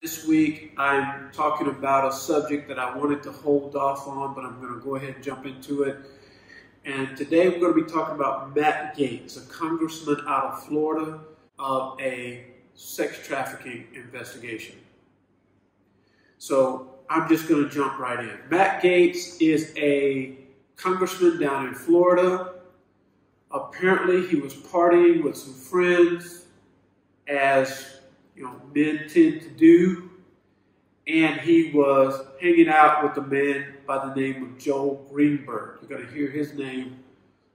This week, I'm talking about a subject that I wanted to hold off on, but I'm going to go ahead and jump into it. And today we're going to be talking about Matt Gaetz, a congressman out of Florida, of a sex trafficking investigation. So I'm just going to jump right in. Matt Gaetz is a congressman down in Florida. Apparently, he was partying with some friends, as men tend to do, and he was hanging out with a man by the name of Joel Greenberg. You're going to hear his name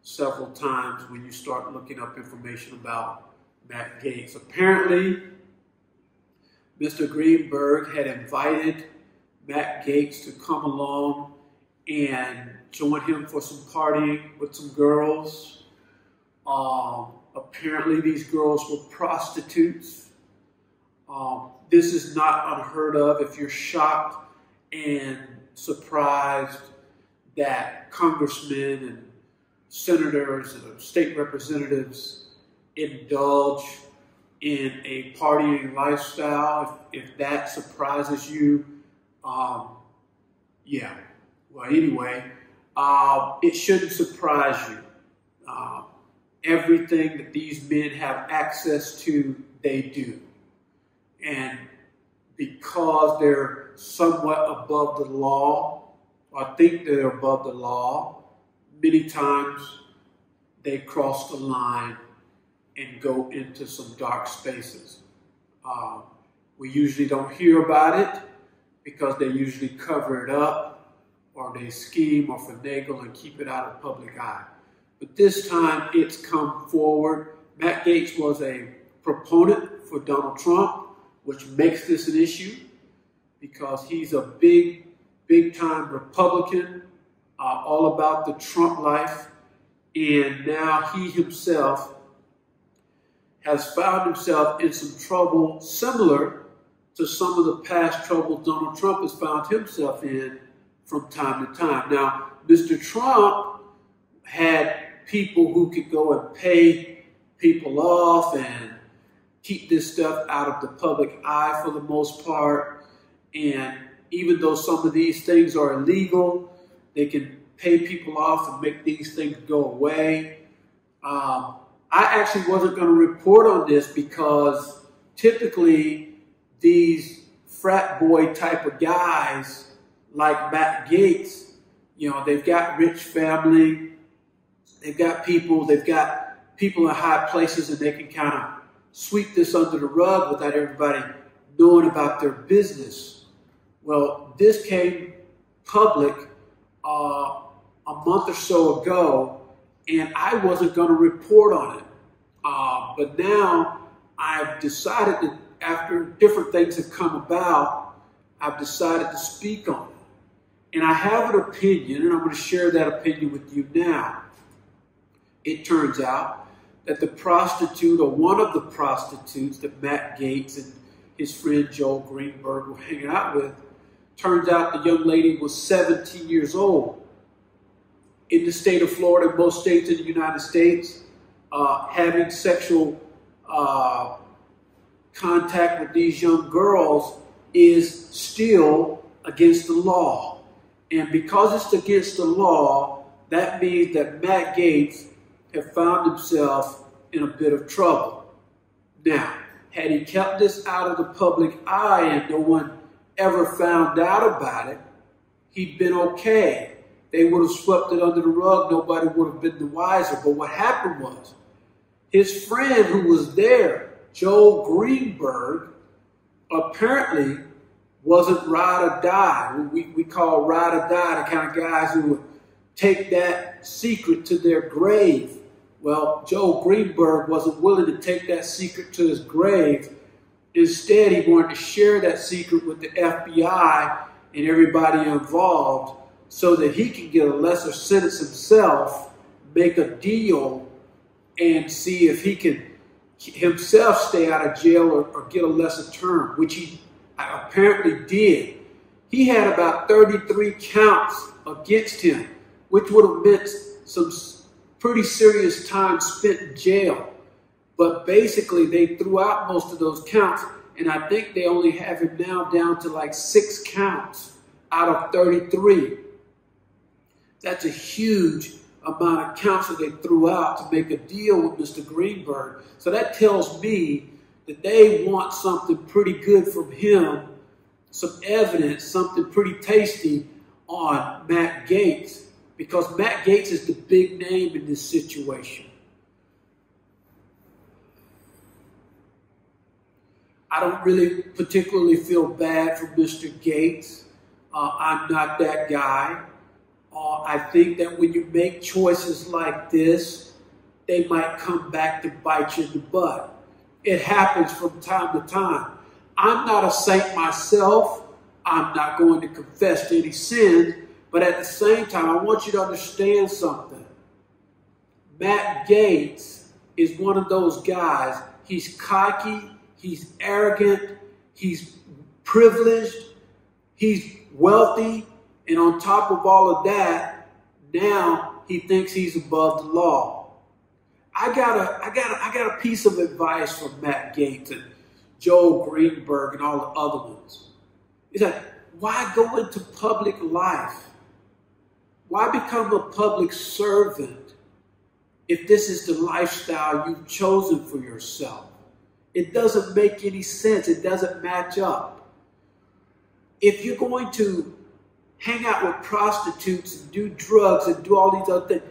several times when you start looking up information about Matt Gaetz. Apparently, Mr. Greenberg had invited Matt Gaetz to come along and join him for some partying with some girls. Apparently, these girls were prostitutes. This is not unheard of. If you're shocked and surprised that congressmen and senators and state representatives indulge in a partying lifestyle, if that surprises you, yeah. Well, anyway, it shouldn't surprise you. Everything that these men have access to, they do. And because they're somewhat above the law, or think they're above the law, many times they cross the line and go into some dark spaces. We usually don't hear about it because they usually cover it up, or they scheme or finagle and keep it out of public eye. But this time it's come forward. Matt Gaetz was a proponent for Donald Trump, which makes this an issue because he's a big-time Republican, all about the Trump life. And now he himself has found himself in some trouble similar to some of the past troubles Donald Trump has found himself in from time to time. Now, Mr. Trump had people who could go and pay people off and keep this stuff out of the public eye for the most part. And even though some of these things are illegal, they can pay people off and make these things go away. I actually wasn't going to report on this because typically these frat boy type of guys like Matt Gaetz, they've got rich family, they've got people in high places, and they can kind of sweep this under the rug without everybody knowing about their business. Well, this came public a month or so ago, and I wasn't going to report on it. But now I've decided that after different things have come about, I've decided to speak on it. And I have an opinion, and I'm going to share that opinion with you now. It turns out that the prostitute, or one of the prostitutes that Matt Gaetz and his friend Joel Greenberg were hanging out with, turns out the young lady was 17 years old. In the state of Florida, most states in the United States, having sexual contact with these young girls is still against the law. And because it's against the law, that means that Matt Gaetz have found himself in a bit of trouble. Now, had he kept this out of the public eye and no one ever found out about it, he'd been okay. They would have swept it under the rug. Nobody would have been the wiser. But what happened was, his friend who was there, Joel Greenberg, apparently wasn't ride or die. We call ride or die the kind of guys who would take that secret to their grave. Well, Joel Greenberg wasn't willing to take that secret to his grave. Instead, he wanted to share that secret with the FBI and everybody involved so that he can get a lesser sentence himself, make a deal, and see if he can himself stay out of jail or get a lesser term, which he apparently did. He had about 33 counts against him, which would have meant some pretty serious time spent in jail. But basically, they threw out most of those counts and I think they only have him now down to like 6 counts out of 33. That's a huge amount of counts that they threw out to make a deal with Mr. Greenberg. So that tells me that they want something pretty good from him, some evidence, something pretty tasty on Matt Gaetz, because Matt Gaetz is the big name in this situation. I don't really particularly feel bad for Mr. Gaetz. I'm not that guy. I think that when you make choices like this, they might come back to bite you in the butt. It happens from time to time. I'm not a saint myself. I'm not going to confess to any sins. But at the same time, I want you to understand something. Matt Gaetz is one of those guys. He's cocky. He's arrogant. He's privileged. He's wealthy. And on top of all of that, now he thinks he's above the law. I got a piece of advice from Matt Gaetz and Joel Greenberg and all the other ones. It's like, why go into public life? Why become a public servant if this is the lifestyle you've chosen for yourself? It doesn't make any sense. It doesn't match up. If you're going to hang out with prostitutes and do drugs and do all these other things,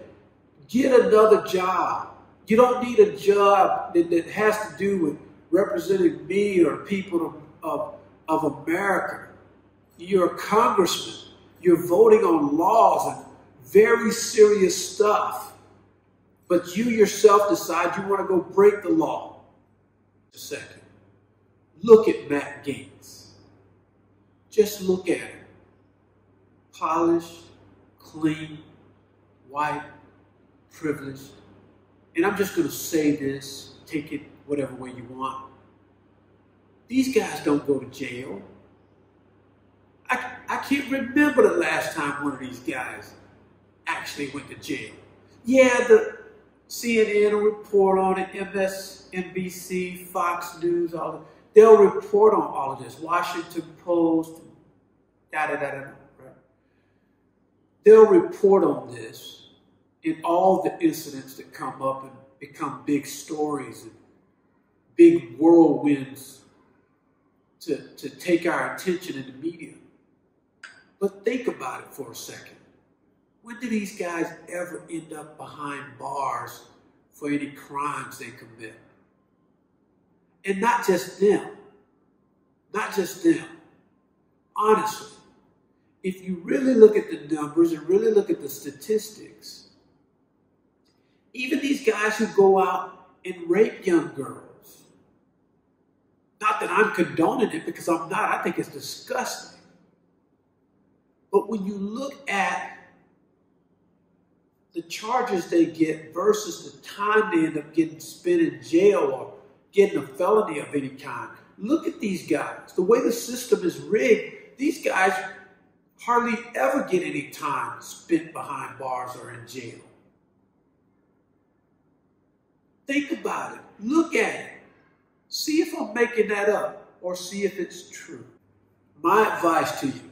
get another job. You don't need a job that has to do with representing me or people of America. You're a congressman. You're voting on laws and very serious stuff. But you yourself decide you want to go break the law. A second. Look at Matt Gaetz. Just look at him. Polished, clean, white, privileged. And I'm just going to say this, take it whatever way you want. These guys don't go to jail. I can't remember the last time one of these guys actually went to jail. Yeah, the CNN will report on it, MSNBC, Fox News, all that. They'll report on all of this. Washington Post, right? They'll report on this in all the incidents that come up and become big stories and big whirlwinds to take our attention in the media. But think about it for a second. When do these guys ever end up behind bars for any crimes they commit? And not just them. Not just them. Honestly, if you really look at the numbers and really look at the statistics, even these guys who go out and rape young girls, not that I'm condoning it, because I'm not, I think it's disgusting. But when you look at the charges they get versus the time they end up getting spent in jail or getting a felony of any kind, look at these guys. The way the system is rigged, these guys hardly ever get any time spent behind bars or in jail. Think about it. Look at it. See if I'm making that up or see if it's true. My advice to you,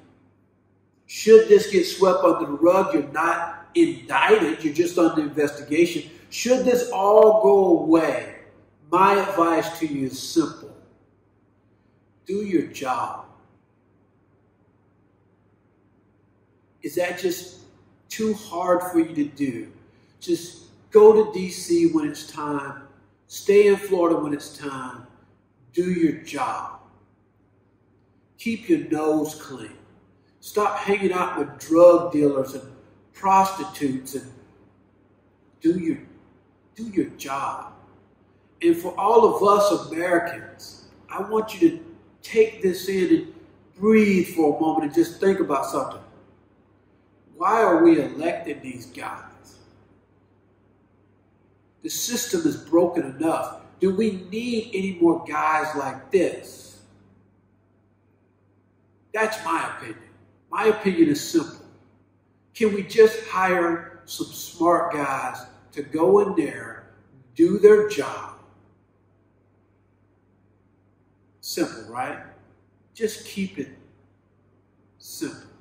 should this get swept under the rug, you're not indicted, you're just under investigation. Should this all go away, my advice to you is simple. Do your job. Is that just too hard for you to do? Just go to D.C. when it's time. Stay in Florida when it's time. Do your job. Keep your nose clean. Stop hanging out with drug dealers and prostitutes and do your job. And for all of us Americans, I want you to take this in and breathe for a moment and just think about something. Why are we electing these guys? The system is broken enough. Do we need any more guys like this? That's my opinion. My opinion is simple. Can we just hire some smart guys to go in there, do their job, Simple, right? Just keep it simple.